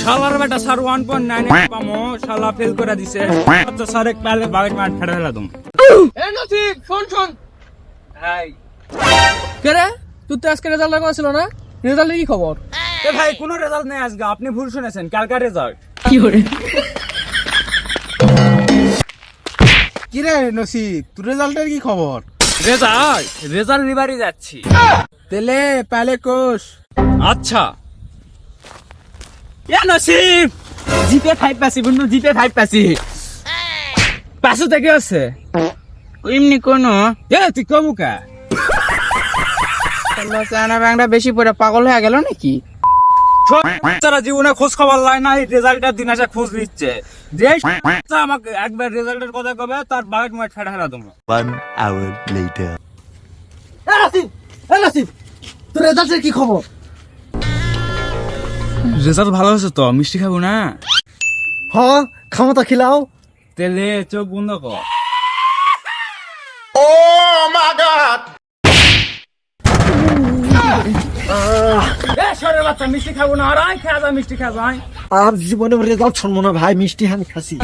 শালার বেটা স্যার 1.9 পামো শালা ফেল করে দিছে আচ্ছা স্যার এক পালে বাগেট মার ফেড়ে ফেলা দম এ নসিব শোন হাই কে রে তুই তো আজকে রেজাল্ট লাগা ছিল না রেজাল্টের কি খবর এ ভাই কোনো রেজাল্ট নেই আজকে আপনি ভুল শুনেছেন কালকার রেজাল্ট কি রে নসিব তোর রেজাল্টের কি খবর? রেজাল্ট নিবারই যাচ্ছি তেলে পালে কোষ আচ্ছা এ নসিব জিপে 5 পাসি বন্ধু জিপে 5 পাসি পাসু থেকে আছে এমনি কোন এ তুই কবু কা চায়না ব্যাংকটা বেশি পড়ে পাগল হয়ে গেল নাকি সারা জীবনে খোঁজ খবর লাই না রেজাল্টের দিন আসে খোঁজ নিচ্ছে যে আমাকে একবার রেজাল্টের কথা কবে তার বাগেট মার ফেড়ে ফেলা দম 1 hour later. নসিব তোর রেজাল্টের কি খবর? রেজাল্ট ভালো হয়েছে তো মিষ্টি খাবো না হ খামতা খিলাও তেলে চোখ বন্ধ কর এ সরে বাচ্চা মিষ্টি খাবো না আর আয় খেয়া যা মিষ্টি খাবো আয় আর জীবনে রেজাল্ট শুনবো না ভাই মিষ্টি হানি খাসি